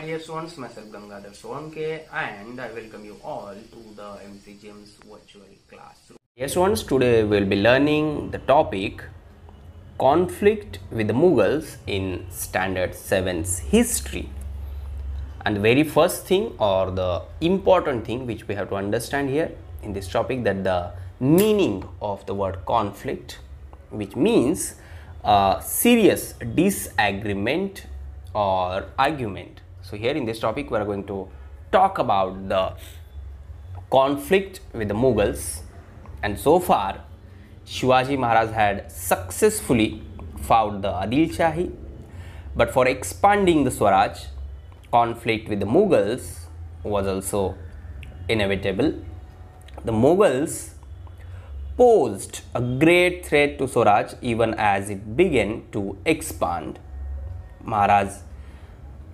dear students, myself Gangadhar Solanke and I welcome you all to the MCGM's virtual classroom. Dear students, today we will be learning the topic conflict with the Mughals in Standard 7's history. And the very first thing or the important thing which we have to understand here in this topic, that the meaning of the word conflict, which means serious disagreement or argument. So here in this topic we are going to talk about the conflict with the Mughals, and so far Shivaji Maharaj had successfully fought the Adil Shahi, but for expanding the Swaraj, conflict with the Mughals was also inevitable. The Mughals posed a great threat to Swaraj even as it began to expand. Maharaj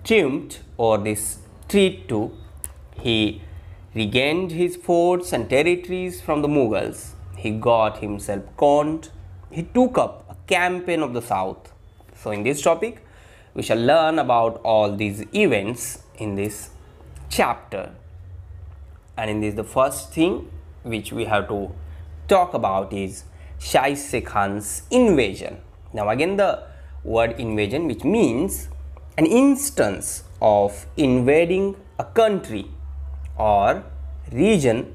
triumphed over this threat too. He regained his forts and territories from the Mughals. He got himself crowned. He took up a campaign of the south. So in this topic, we shall learn about all these events in this chapter. And in this, the first thing which we have to talk about is Shahistai Khan's invasion. Now again, the word invasion, which means an instance of invading a country or region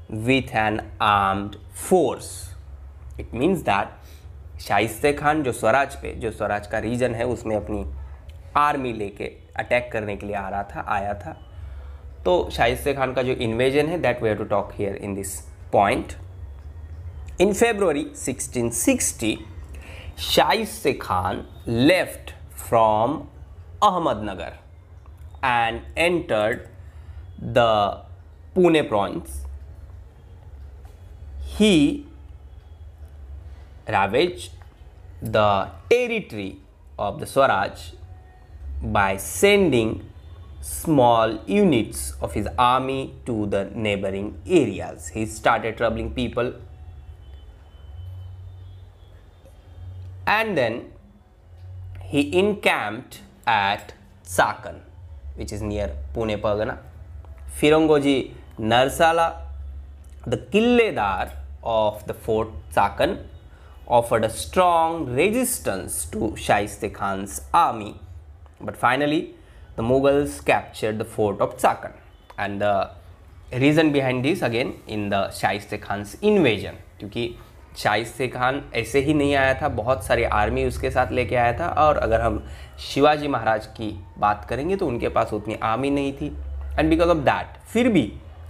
with an armed force. It means that शाइस्ते Khan जो स्वराज का reason है उसमें अपनी army लेके attack करने के लिए आया था, तो शाइस्ते खान का जो इन्वेजन है that we have to talk here in this point. In February 1660, Shahistai Khan left from Ahmednagar and entered the Pune province. He ravaged the territory of the Swaraj by sending small units of his army to the neighboring areas. He started troubling people, and then he encamped at Chakan, which is near Pune Pargana. Firangoji Narsala, the Killedar of the fort Chakan, offered a strong resistance to Shahistai Khan's army, but finally the Mughals captured the fort of Chakan. And the reason behind this again in the Shahistai Khan's invasion, क्योंकि शाइस्ते खान ऐसे ही नहीं आया था, बहुत सारी army उसके साथ लेके आया था. और अगर हम शिवाजी महाराज की बात करेंगे तो उनके पास उतनी आर्मी नहीं थी. एंड बिकॉज ऑफ दैट फिर भी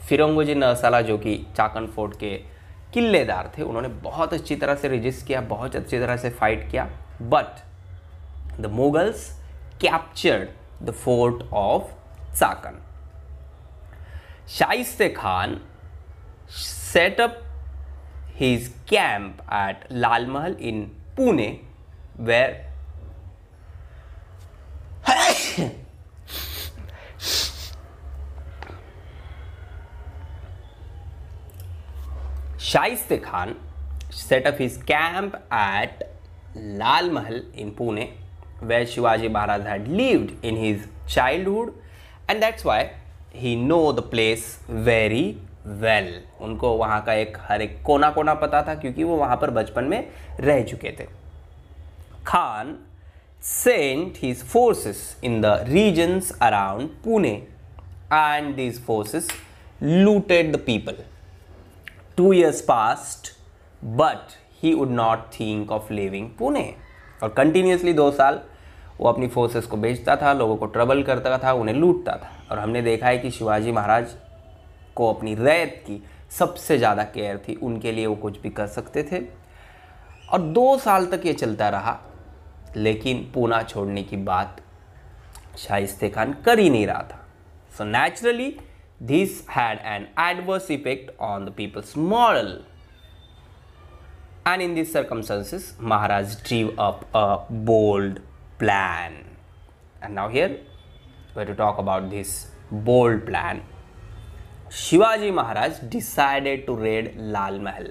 फिरंगोजी नरसाला जो कि चाकन फोर्ट के किल्लेदार थे, उन्होंने बहुत अच्छी तरह से रेजिस्ट किया, बहुत अच्छी तरह से फाइट किया. But the Mughals captured the fort of Chakan. Shaista Khan set up his camp at Lal Mahal in Pune, where Shahistai Khan set up his camp at Lal Mahal in Pune, where Shivaji Maharaj had lived in his childhood, and that's why he know the place very well. उनको वहाँ का हर एक कोना कोना पता था, क्योंकि वो वहाँ पर बचपन में रह चुके थे. Khan sent his forces in the regions around Pune, and these forces looted the people. 2 years passed, but he would not think of leaving Pune. और कंटिन्यूसली 2 साल वो अपनी फोर्सेस को बेचता था, लोगों को ट्रबल करता था, उन्हें लूटता था. और हमने देखा है कि शिवाजी महाराज को अपनी रैयत की सबसे ज़्यादा केयर थी, उनके लिए वो कुछ भी कर सकते थे. और 2 साल तक ये चलता रहा, लेकिन पूना छोड़ने की बात शाइस्ते खान कर ही नहीं रहा था. So naturally this had an adverse effect on the people's morale, and in this circumstances Maharaj drew up a bold plan. And now here we have to talk about this bold plan. Shivaji Maharaj decided to raid Lal Mahal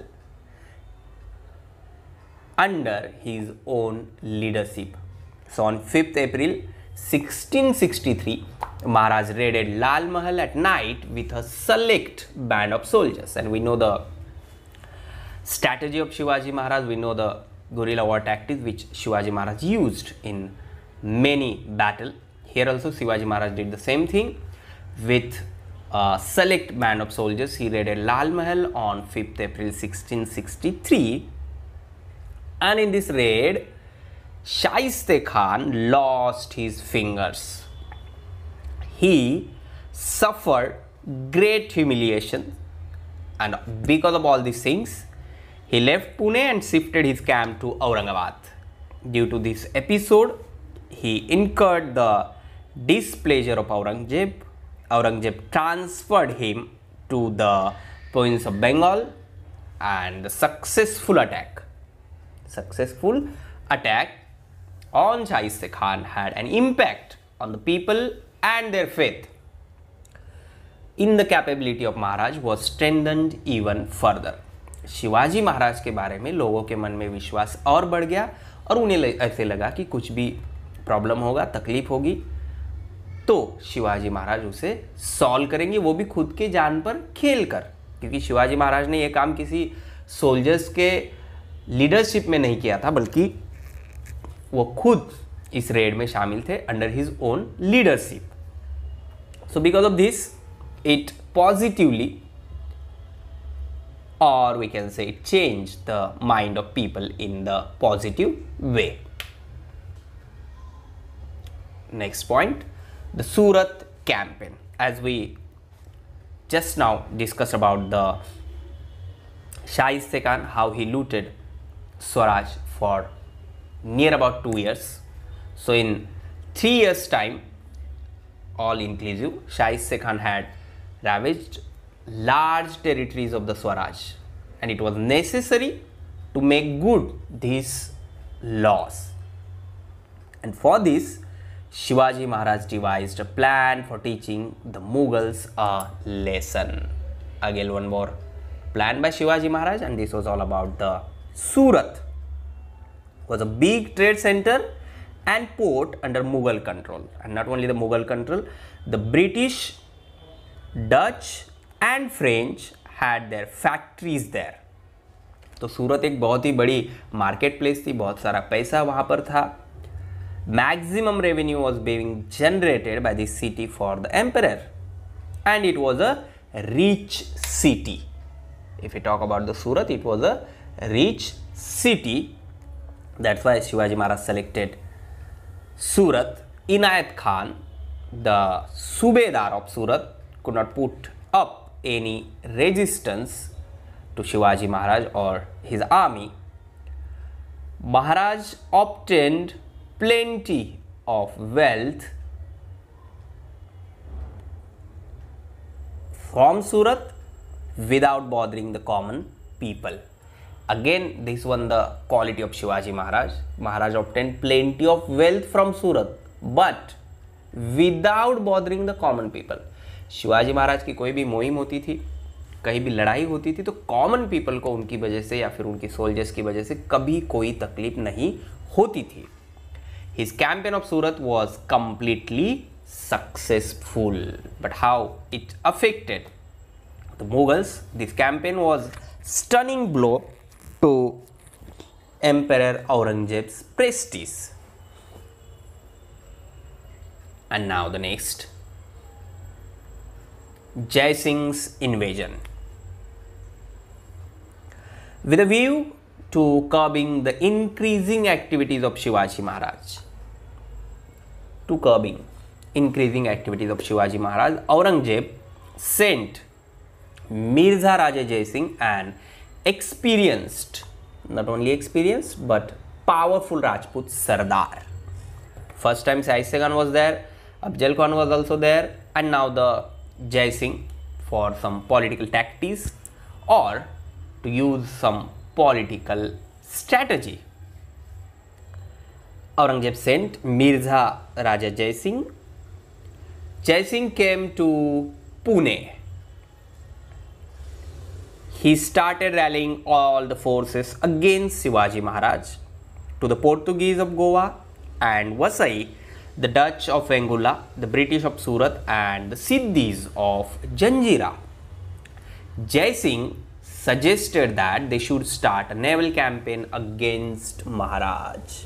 under his own leadership. So on 5th April 1663, Maharaj raided Lal Mahal at night with a select band of soldiers, and we know the strategy of Shivaji Maharaj. We know the guerrilla war tactics which Shivaji Maharaj used in many battles. Here also Shivaji Maharaj did the same thing with a select band of soldiers. He raided Lal Mahal on 5th April 1663, and in this raid Shaiste Khan lost his fingers. He suffered great humiliation, and because of all these things he left Pune and shifted his camp to Aurangabad. Due to this episode, he incurred the displeasure of Aurangzeb. Aurangzeb transferred him to the province of Bengal, and the successful attack on Shaiste Khan had an impact on the people, and their faith in the capability of Maharaj was strengthened even further. Shivaji Maharaj के बारे में लोगों के मन में विश्वास और बढ़ गया, और उन्हें ऐसे लगा कि कुछ भी प्रॉब्लम होगा, तकलीफ होगी, तो शिवाजी महाराज उसे सॉल्व करेंगे, वो भी खुद के जान पर खेल कर, क्योंकि शिवाजी महाराज ने ये काम किसी सोल्जर्स के लीडरशिप में नहीं किया था, बल्कि वो खुद इस रेड में शामिल थे under his own leadership. So because of this it positively, or we can say it changed the mind of people in the positive way. Next point, the Surat campaign. As we just now discussed about the Shaiste Khan, how he looted Swaraj for near about 2 years. So in 3 years time, all inclusive, Shaiste Khan had ravaged large territories of the Swaraj, and it was necessary to make good these laws. And for this, Shivaji Maharaj devised a plan for teaching the Mughals a lesson. Again, one more plan by Shivaji Maharaj, and this was all about the Surat. It was a big trade center and port under Mughal control, and not only the Mughal control, the British, Dutch and French had their factories there. तो सूरत एक बहुत ही बड़ी market place थी, बहुत सारा पैसा वहाँ पर था. Maximum revenue was being generated by this city for the emperor, and it was a rich city. If we talk about the Surat, it was a rich city. That's why Shivaji Maharaj selected Surat. Inayat Khan, the Subedar of Surat, could not put up any resistance to Shivaji Maharaj or his army. Maharaj obtained plenty of wealth from Surat without bothering the common people. Again, this one the quality of Shivaji Maharaj. Maharaj obtained plenty of wealth from Surat, but without bothering the common people. Shivaji Maharaj की कोई भी मुहिम होती थी, कहीं भी लड़ाई होती थी, तो कॉमन पीपल को उनकी वजह से या फिर उनकी सोल्जर्स की वजह से कभी कोई तकलीफ नहीं होती थी. His campaign of Surat was completely successful, but how it affected the Mughals. This campaign was stunning blow to emperor Aurangzeb's prestige. And now the next, Jai Singh's invasion. With a view to curbing the increasing activities of Shivaji Maharaj, Aurangzeb sent Mirza Raja Jai Singh, an experienced, not only experienced but powerful Rajput Sardar. First time Shaiste Khan was there, Afzal Khan was also there, and now the Jai Singh for some political tactics or to use some political strategy. Aurangzeb sent Mirza Raja Jai Singh. Jai Singh came to Pune. He started rallying all the forces against Shivaji Maharaj to the Portuguese of Goa and Vasai. the Dutch of Angola, the British of Surat, and the Siddhis of Janjira. Jai Singh suggested that they should start a naval campaign against Maharaj.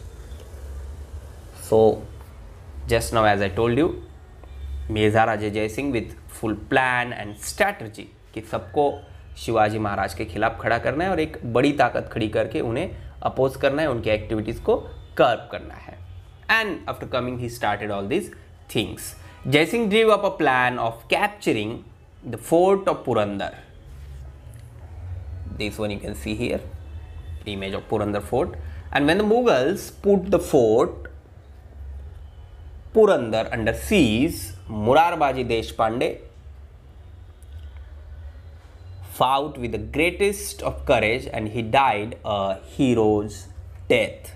So, just now as I told you, Mirza Raje Jai Singh with full plan and strategy कि सबको शिवाजी महाराज के खिलाफ खड़ा करना है और एक बड़ी ताकत खड़ी करके उन्हें अपोज करना है, उनके एक्टिविटीज़ को कर्ब करना है. And after coming he started all this things. Jai Singh drew up a plan of capturing the fort of Purandar. This one you can see here, image of Purandar fort. And when the Mughals put the fort Purandar under siege, Murarbaji Deshpande fought with the greatest of courage and he died a hero's death.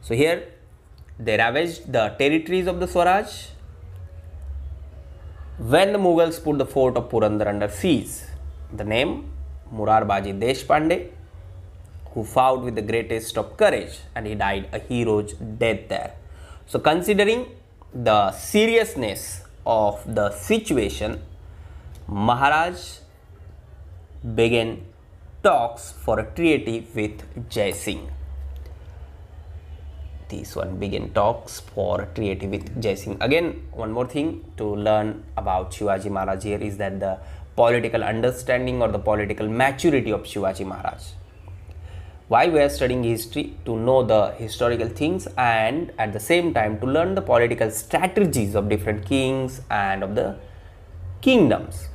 So here they ravaged the territories of the Swaraj. When the Mughals put the fort of Purandar under siege, the name Murarbaji Deshpande, who fought with the greatest of courage and he died a hero's death there. So considering the seriousness of the situation, Maharaj began talks for a treaty with Jai Singh. This one began talks for a treaty with Jai Singh. Again, one more thing to learn about Shivaji Maharaj here is that the political understanding or the political maturity of Shivaji Maharaj. Why we are studying history? To know the historical things and at the same time to learn the political strategies of different kings and of the kingdoms.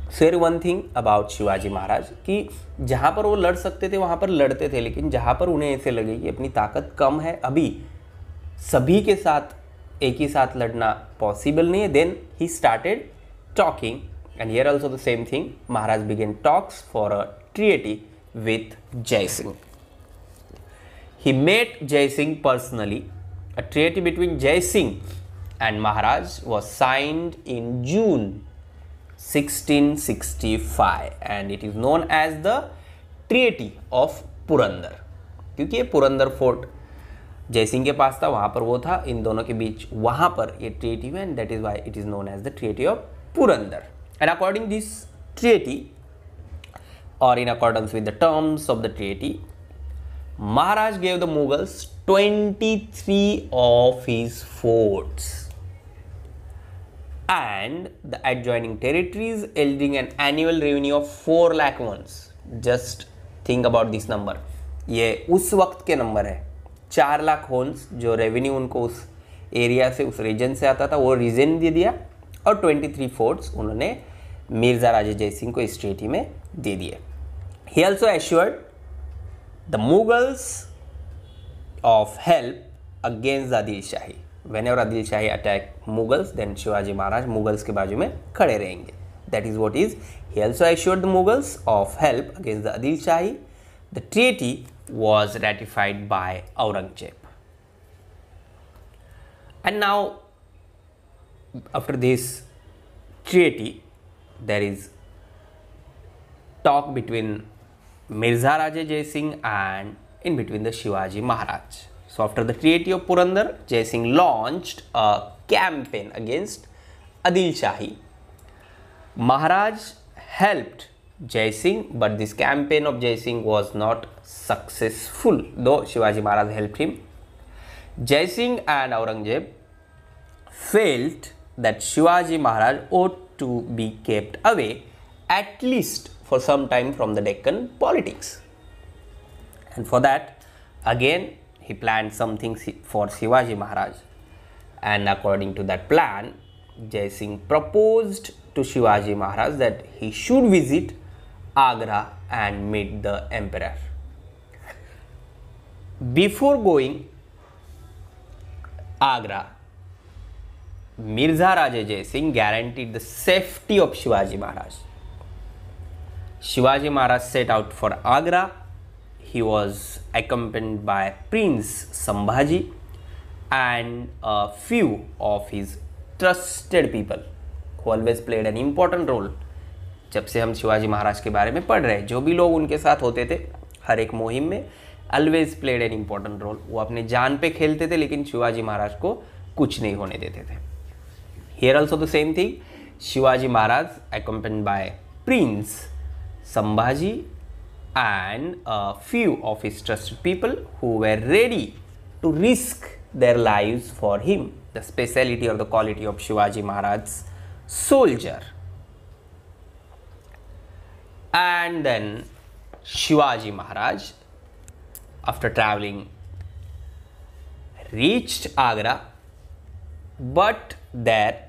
So here one thing about Shivaji Maharaj कि जहाँ पर वो लड़ सकते थे वहाँ पर लड़ते थे, लेकिन जहाँ पर उन्हें ऐसे लगे कि अपनी ताकत कम है, अभी सभी के साथ एक ही साथ लड़ना पॉसिबल नहीं है, then he started talking. And here also the same thing, Maharaj began talks for a treaty with Jai Singh. He met Jai Singh personally. A treaty between Jai Singh and Maharaj was signed in June 1665 and it is known as the Treaty of Purandar. क्योंकि ये Purandar fort जय सिंह के पास था, वहाँ पर वो था, इन दोनों के बीच वहाँ पर ये ट्रीटी हुआ and that is why it is known as the Treaty of Purandar. And according to this treaty, or in accordance with the terms of the treaty, Maharaj gave the Mughals 23 of his forts and the adjoining territories yielding an annual revenue of 4 lakh ones. Just think about this number. ये उस वक्त के number है. 4 लाख होन्स जो revenue उनको उस area से, उस रीजन से आता था, वो रीजन दे दिया और 23 फोर्ट्स उन्होंने मिर्ज़ा राजे जय सिंह को इस ट्रीटी में दे दिए. He also assured the Mughals of help against Adil Shahi. Whenever Adil Shahi attack Mughals, then Shivaji Maharaj Mughals के बाजू में खड़े रहेंगे. That is what is. He also assured the Mughals of help against the Adil Shahi. The treaty was ratified by Aurangzeb. And now, after this treaty, there is talk between Mirza Raja Jai Singh and in between the Shivaji Maharaj. So after the Treaty of Purandar, Jai Singh launched a campaign against Adil Shahi. Maharaj helped Jai Singh, but this campaign of Jai Singh was not successful, though Shivaji Maharaj helped him. Jai Singh and Aurangzeb felt that Shivaji Maharaj ought to be kept away at least for some time from the Deccan politics. And for that, again, he planned something for Shivaji Maharaj. And according to that plan, Jai Singh proposed to Shivaji Maharaj that he should visit Agra and meet the emperor. Before going Agra, Mirza Raja Jai Singh guaranteed the safety of Shivaji Maharaj. Shivaji Maharaj set out for Agra. He was accompanied by Prince Sambhaji and a few of his trusted people who always played an important role. जब से हम शिवाजी महाराज के बारे में पढ़ रहे हैं, जो भी लोग उनके साथ होते थे हर एक मुहिम में, always played an important role. वो अपने जान पे खेलते थे लेकिन शिवाजी महाराज को कुछ नहीं होने देते थे। Here also the same thing, Shivaji Maharaj accompanied by Prince Sambhaji and a few of his trusted people who were ready to risk their lives for him. The speciality or the quality of Shivaji Maharaj's soldier. And then Shivaji Maharaj, after traveling, reached Agra, but there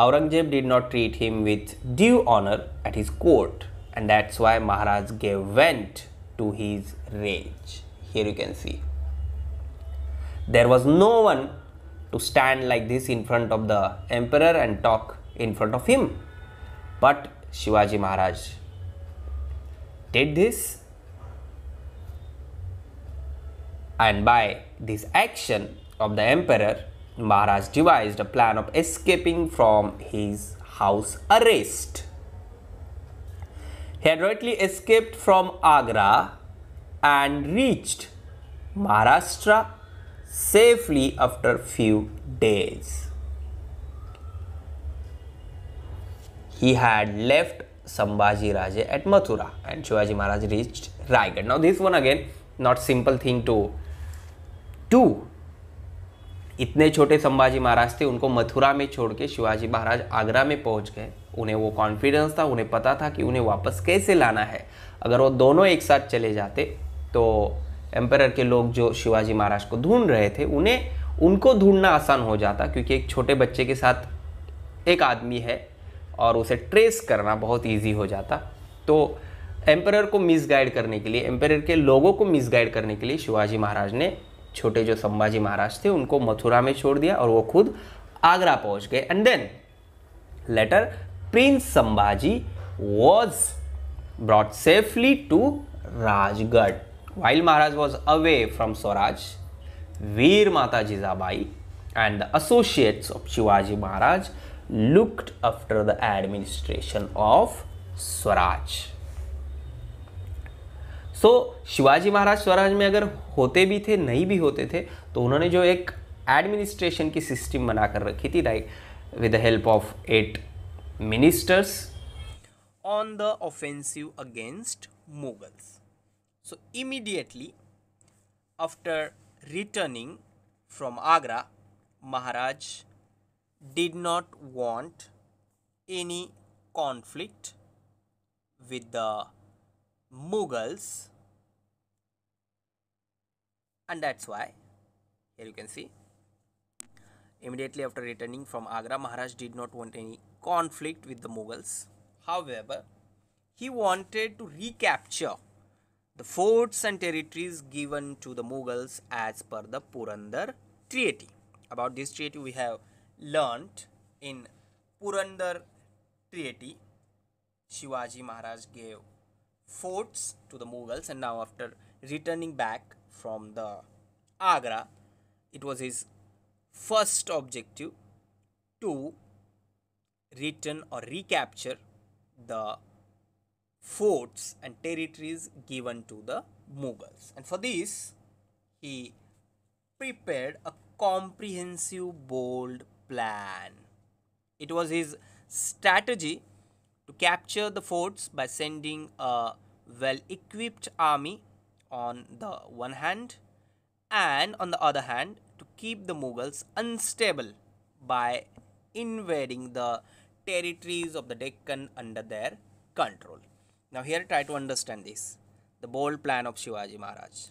Aurangzeb did not treat him with due honor at his court, and that's why Maharaj gave vent to his rage. Here you can see there was no one to stand like this in front of the emperor and talk in front of him, but Shivaji Maharaj did this, and by this action of the emperor, Maharaj devised a plan of escaping from his house arrest. He adroitly escaped from Agra and reached Maharashtra safely after few days. He had left Sambhaji Raje at Mathura and Shivaji Maharaj reached Raigad. Now this one again not simple thing to do. इतने छोटे संभाजी महाराज थे, उनको मथुरा में छोड़ के शिवाजी महाराज आगरा में पहुंच गए। उन्हें वो कॉन्फिडेंस था, उन्हें पता था कि उन्हें वापस कैसे लाना है। अगर वो दोनों एक साथ चले जाते तो एम्परर के लोग जो शिवाजी महाराज को ढूंढ रहे थे उनको ढूंढना आसान हो जाता, क्योंकि एक छोटे बच्चे के साथ एक आदमी है और उसे ट्रेस करना बहुत ईजी हो जाता। तो एम्परर को मिसगाइड करने के लिए, एम्परर के लोगों को मिसगाइड करने के लिए शिवाजी महाराज ने छोटे जो संभाजी महाराज थे उनको मथुरा में छोड़ दिया और वो खुद आगरा पहुंच गए। And then later prince Sambhaji was brought safely to Rajgad. While Maharaj was away from Swaraj, Veer Mata Jijabai and the associates of Shivaji Maharaj looked after the administration of Swaraj. सो शिवाजी महाराज स्वराज में अगर होते भी थे नहीं भी होते थे तो उन्होंने जो एक एडमिनिस्ट्रेशन की सिस्टम बनाकर रखी थी, like with the help of 8 ministers on the offensive against Mughals. So immediately after returning from Agra, Maharaj did not want any conflict with the Mughals, and that's why here you can see immediately after returning from Agra, Maharaj did not want any conflict with the Mughals. However, he wanted to recapture the forts and territories given to the Mughals as per the Purandar Treaty. About this treaty we have learnt in Purandar Treaty. Shivaji Maharaj gave forts to the Mughals, and now after returning back from the Agra, it was his first objective to return or recapture the forts and territories given to the Mughals, and for this he prepared a comprehensive, bold plan. It was his strategy to capture the forts by sending a well-equipped army on the one hand, and on the other hand to keep the Mughals unstable by invading the territories of the Deccan under their control. Now here try to understand this, the bold plan of Shivaji Maharaj.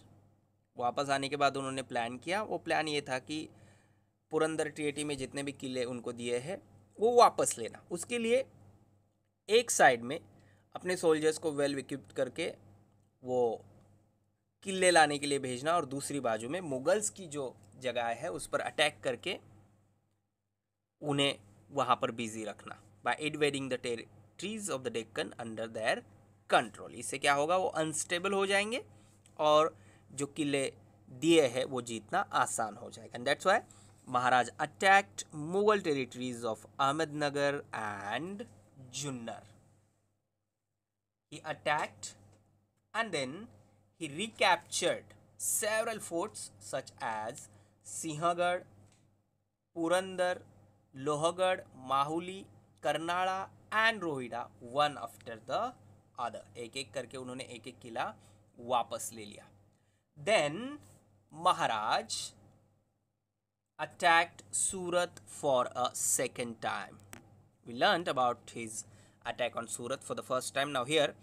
वापस आने के बाद उन्होंने plan किया। वो plan ये था कि पुरंदर ट्रीटी में जितने भी किले उनको दिए हैं वो वापस लेना। उसके लिए एक साइड में अपने सोल्जर्स को वेल इक्विप्ड करके वो किले लाने के लिए भेजना, और दूसरी बाजू में मुगल्स की जो जगह है उस पर अटैक करके उन्हें वहाँ पर बिजी रखना, by invading the territories of the Deccan under their control. इससे क्या होगा, वो अनस्टेबल हो जाएंगे और जो किले दिए हैं वो जीतना आसान हो जाएगा। And that's why Maharaj attacked Mughal territories of Ahmednagar and Junnar. He attacked and then he recaptured several forts such as Sinhagad, Purandar, Lohagad, Mahuli, Karnala and Rohida one after the other. एक एक करके उन्होंने एक एक किला वापस ले लिया. Then Maharaj attacked Surat for a second time. We learned about his attack on Surat for the first time. Now here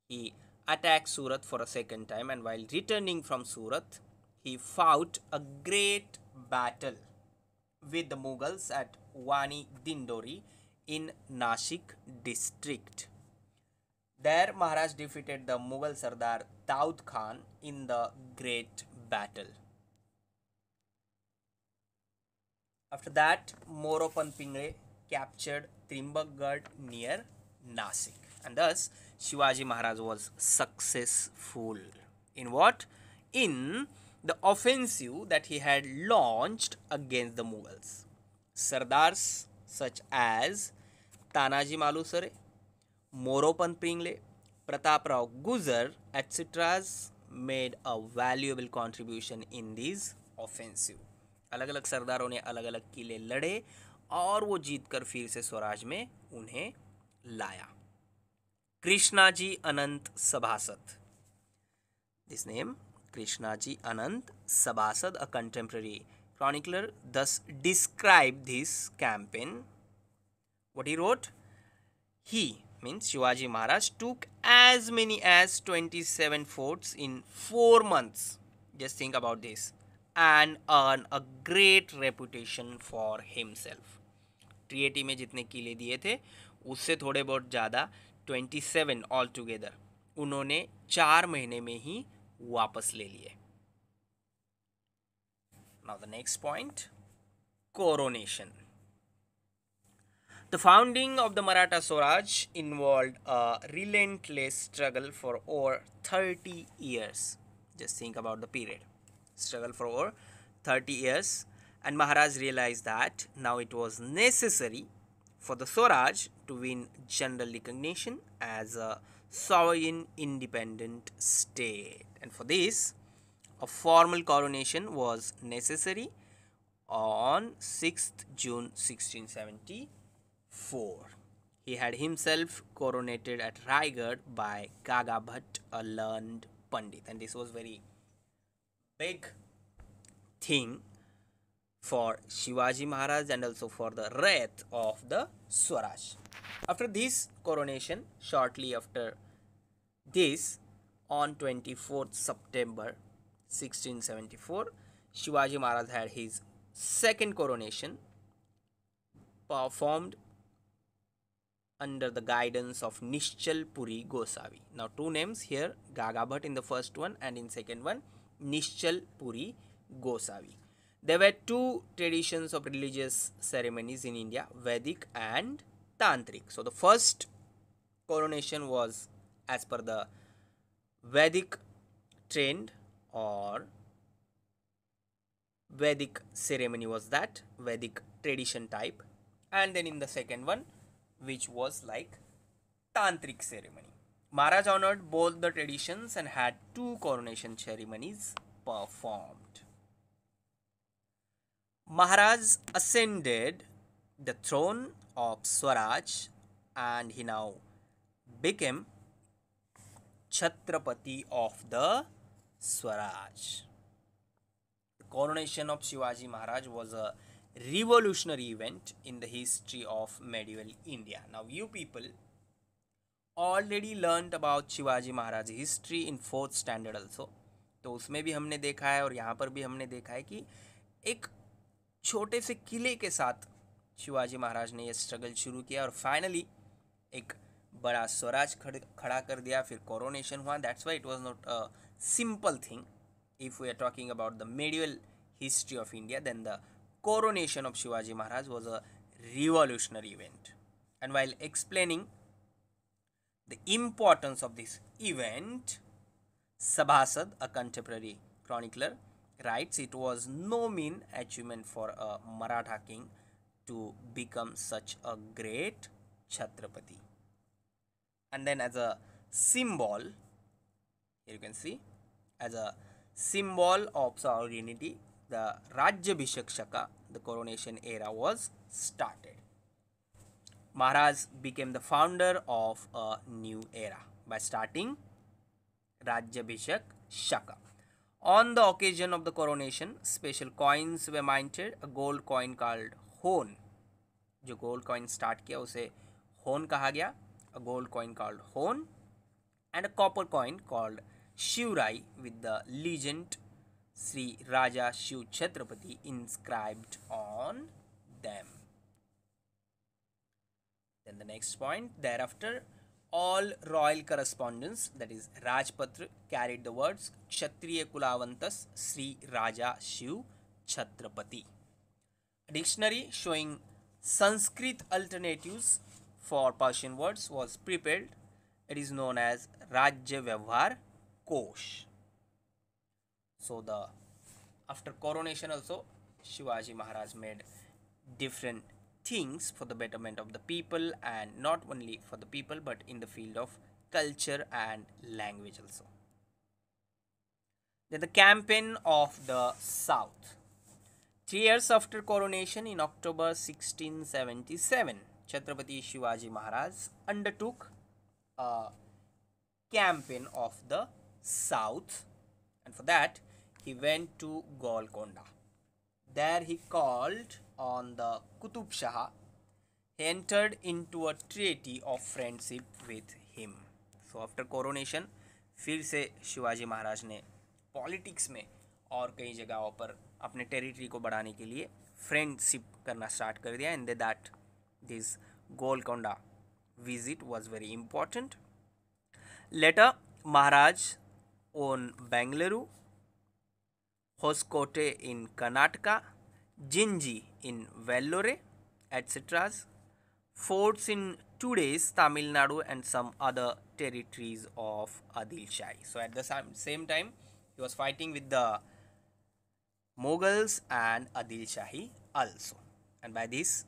he attacked Surat for a second time, and while returning from Surat, he fought a great battle with the Mughals at Wani Dindori in Nashik district. There Maharaj defeated the Mughal Sardar Daud Khan in the great battle. After that, Moropan Pingle captured Trimbakgarh near Nasik, and thus Shivaji Maharaj was successful in what? In the offensive that he had launched against the Mughals. Sardars such as Tanaji Malusare, Moropan Pingle, Prataprao Gujar, etc. made a valuable contribution in this offensive. अलग अलग सरदारों ने अलग अलग किले लड़े और वो जीतकर फिर से स्वराज में उन्हें लाया. कृष्णाजी अनंत सभासद. This name, Krishnaji Anant Sabhasad, a contemporary chronicler, thus described this campaign. What he wrote? He, means Shivaji Maharaj, took as many as 27 forts in 4 months. Just think about this. And earn a great reputation for himself. ट्रिएटी में जितने किले दिए थे उससे थोड़े बहुत ज़्यादा 27 all together उन्होंने 4 महीने में ही वापस ले लिए. Now the next point, coronation. The founding of the Maratha Swaraj involved a relentless struggle for over 30 years. Just think about the period. Struggle for over 30 years, and Maharaj realized that now it was necessary for the Swaraj to win general recognition as a sovereign independent state, and for this a formal coronation was necessary on 6th June 1674. He had himself coronated at Raigad by Gaga Bhatt, a learned Pandit, and this was very big thing for Shivaji Maharaj and also for the wrath of the Swaraj. After this coronation, shortly after this, on 24th September 1674, Shivaji Maharaj had his second coronation performed under the guidance of Nishchal Puri Gosavi. Now two names here, Gaga Bhatt in the first one and in second one Nishchal Puri Gosavi. There were two traditions of religious ceremonies in India, Vedic and Tantric. So the first coronation was as per the Vedic trend or Vedic ceremony, was that Vedic tradition type, and then in the second one, which was like Tantric ceremony. Maharaj honored both the traditions and had two coronation ceremonies performed. Maharaj ascended the throne of Swaraj and he now became Chhatrapati of the Swaraj. The coronation of Shivaji Maharaj was a revolutionary event in the history of medieval India. Now you people already learned about Shivaji Maharaj history in 4th standard also. तो उसमें भी हमने देखा है और यहाँ पर भी हमने देखा है कि एक छोटे से किले के साथ शिवाजी महाराज ने ये स्ट्रगल शुरू किया और फाइनली एक बड़ा स्वराज खड़ा कर दिया, फिर कोरोनेशन हुआ. That's why it was not a simple thing. If we are talking about the medieval history of India, then the coronation of Shivaji Maharaj was a revolutionary event. And while explaining the importance of this event, Sabhasad, a contemporary chronicler, writes it was no mean achievement for a Maratha king to become such a great Chhatrapati. And then as a symbol, here you can see as a symbol of sovereignty, the Rajyabhishek Shaka, the coronation era, was started. Maharaj became the founder of a new era by starting Rajyabhishek Shaka. On the occasion of the coronation, special coins were minted. A gold coin called Hone, जो gold coin start किया उसे Hone कहा गया. A gold coin called Hone and a copper coin called Shivrai with the legend Sri Raja Shiv Chhatrapati inscribed on them. Then the next point, thereafter, all royal correspondence, that is Rajpatra, carried the words Kshatriya Kulavantas Sri Raja Shiv Chhatrapati. A dictionary showing Sanskrit alternatives for Persian words was prepared. It is known as Rajya Vyavhar Kosh. So after coronation also, Shivaji Maharaj made different things for the betterment of the people, and not only for the people but in the field of culture and language also. Then the campaign of the South. 3 years after coronation, in October 1677, Chhatrapati Shivaji Maharaj undertook a campaign of the South, and for that he went to Golconda. There he called on the Qutub Shah. He entered into a treaty of friendship with him. So after coronation, फिर से शिवाजी महाराज ने politics में और कई जगहों पर अपने territory को बढ़ाने के लिए फ्रेंडशिप करना स्टार्ट कर दिया. And that this Golconda visit was very important. Later, Maharaj owned Bengaluru, Hoskote in Karnataka, Jinji in Vellore, etc. Forts in today's Tamil Nadu and some other territories of Adil Shahi. So at the same time, he was fighting with the Mughals and Adil Shahi also. And by this,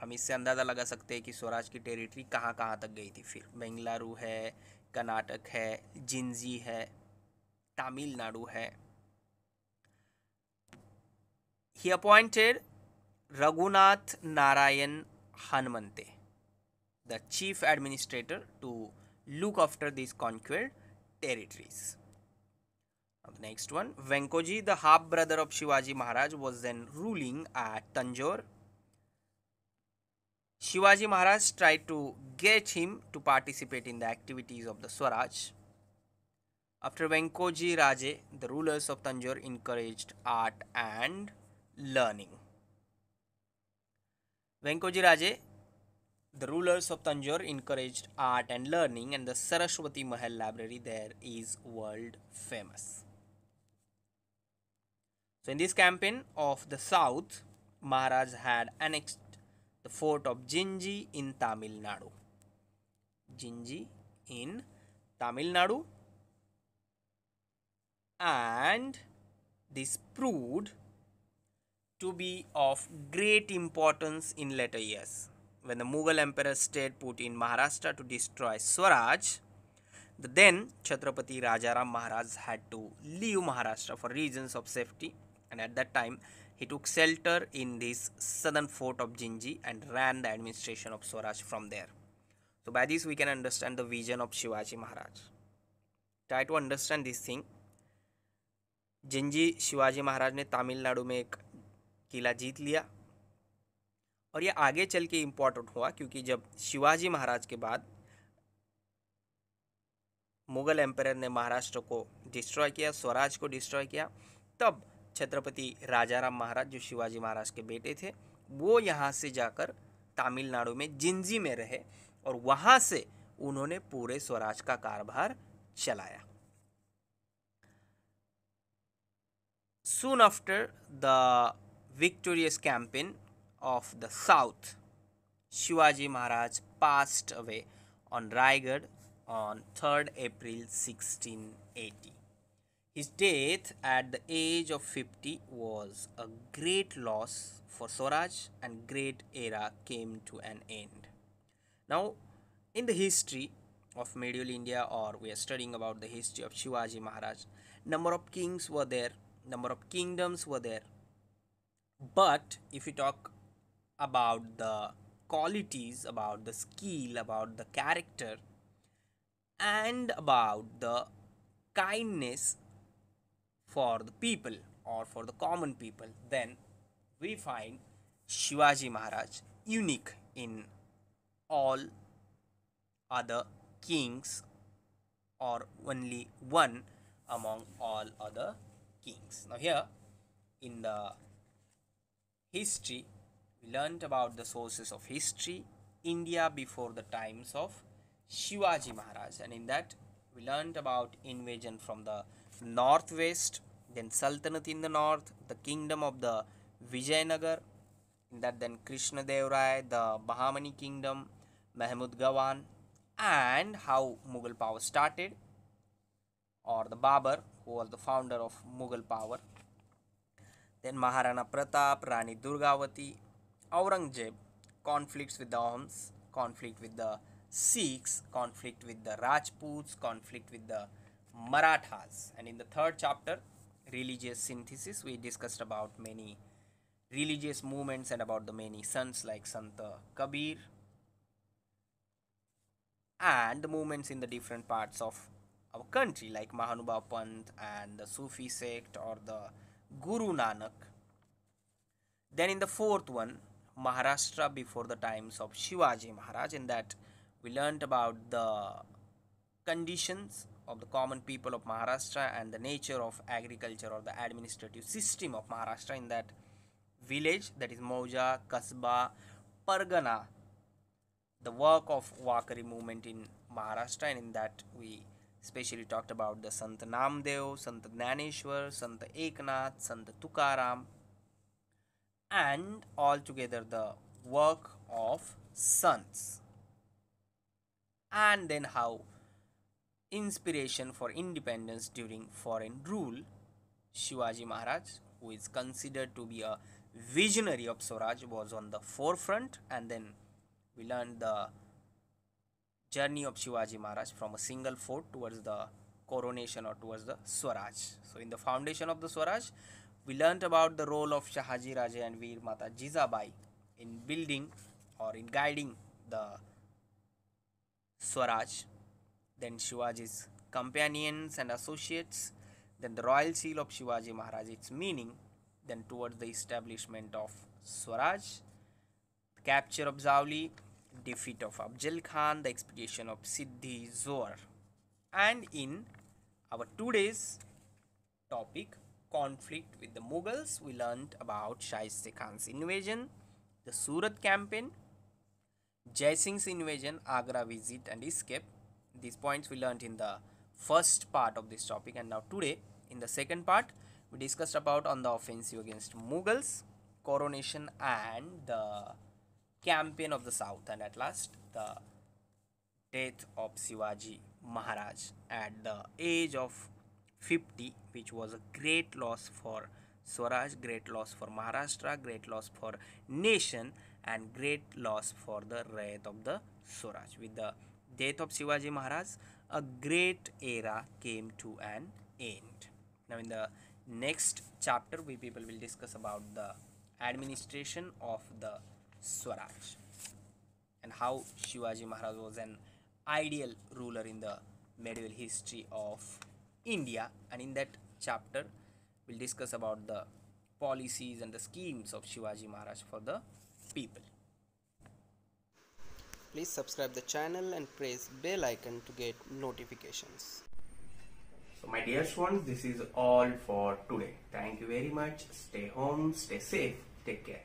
हम इससे अंदाज़ा लगा सकते हैं कि स्वराज की territory कहाँ कहाँ तक गई थी. फिर बेंगलुरु है, कर्नाटक है, जिंजी है, तमिलनाडु है. He appointed Raghunath Narayan Hanmante, the chief administrator, to look after these conquered territories. Now the next one, Venkoji, the half brother of Shivaji Maharaj, was then ruling at Tanjore. Shivaji Maharaj tried to get him to participate in the activities of the Swaraj. After Venkoji Raje, the rulers of Tanjore encouraged art and learning. Venkoji Raje, the rulers of Tanjore encouraged art and learning, and the Saraswati Mahal library there is world famous. So in this campaign of the South, Maharaj had annexed the fort of Jinji in Tamil Nadu. Jinji in Tamil Nadu, and this proved to be of great importance in later years. When the Mughal emperor stayed put in Maharashtra to destroy Swaraj, the then Chhatrapati Rajaram Maharaj had to leave Maharashtra for reasons of safety, and at that time he took shelter in this southern fort of Jinji and ran the administration of Swaraj from there. So by this we can understand the vision of Shivaji Maharaj. Try to understand this thing. Gingee Shivaji Maharaj ने तमिलनाडु में एक किला जीत लिया, और ये आगे चल के important हुआ क्योंकि जब शिवाजी महाराज के बाद मुगल एम्पायर ने महाराष्ट्र को डिस्ट्रॉय किया, स्वराज को डिस्ट्रॉय किया, तब छत्रपति राजाराम महाराज जो शिवाजी महाराज के बेटे थे वो यहाँ से जाकर तमिलनाडु में जिंजी में रहे और वहाँ से उन्होंने पूरे स्वराज का कारभार चलाया. Soon after the victorious campaign of the South, Shivaji Maharaj passed away on Raigad on 3rd April 1680. His death at the age of 50 was a great loss for Swaraj, and great era came to an end. Now, in the history of medieval India, or we are studying about the history of Shivaji Maharaj, number of kings were there, number of kingdoms were there. But if you talk about the qualities, about the skill, about the character, and about the kindness for the people or for the common people, then we find Shivaji Maharaj unique in all other kings, or only one among all other kings. Now here in the history, we learnt about the sources of history, India before the times of Shivaji Maharaj, and in that we learnt about invasion from the northwest, then Sultanate in the north, the kingdom of the Vijayanagar, in that then Krishna Dev Rai, the Bahamani kingdom, Mahmud Gawan, and how Mughal power started, or the Babur, who was the founder of Mughal power. Then Maharana Pratap, Rani Durgavati, Aurangzeb, conflicts with the Ahms, conflict with the Sikhs, conflict with the Rajputs, conflict with the Marathas. And in the third chapter, religious synthesis, we discussed about many religious movements and about the many sons like Sant Kabir, and the movements in the different parts of our country like Mahanubhav Panth and the Sufi sect or the Guru Nanak. Then in the fourth one, Maharashtra before the times of Shivaji Maharaj, in that we learnt about the conditions of the common people of Maharashtra and the nature of agriculture or the administrative system of Maharashtra in that village, that is Mauja, Kasba, Pargana, the work of Wakari movement in Maharashtra, and in that we especially talked about the Sant Namdev, Sant Dnyaneshwar, Sant Eknath, Sant Tukaram, and altogether the work of sons. And then how inspiration for independence during foreign rule, Shivaji Maharaj, who is considered to be a visionary of Swaraj, was on the forefront. And then we learned the journey of Shivaji Maharaj from a single fort towards the coronation or towards the Swaraj. So in the foundation of the Swaraj, we learnt about the role of Shahaji Raje and Veer Mata Jizabai in building or in guiding the Swaraj. Then Shivaji's companions and associates, then the royal seal of Shivaji Maharaj, its meaning, then towards the establishment of Swaraj, the capture of Zavli, defeat of Afzal Khan, the expedition of Siddhi Zohar. And in our today's topic, conflict with the Mughals, we learnt about Shaista Khan's invasion, the Surat campaign, Jai Singh's invasion, Agra visit and escape. These points we learnt in the first part of this topic, and now today in the second part we discussed about on the offensive against Mughals, coronation and the campaign of the south, and at last the death of Shivaji Maharaj at the age of 50, which was a great loss for Swaraj, great loss for Maharashtra, great loss for nation, and great loss for the Rayat of the Swaraj. With the death of Shivaji Maharaj, a great era came to an end. Now in the next chapter, we people will discuss about the administration of the Swaraj and how Shivaji Maharaj was an ideal ruler in the medieval history of India. And in that chapter, we'll discuss about the policies and the schemes of Shivaji Maharaj for the people. Please subscribe the channel and press bell icon to get notifications. So my dear students, this is all for today. Thank you very much. Stay home, stay safe, take care.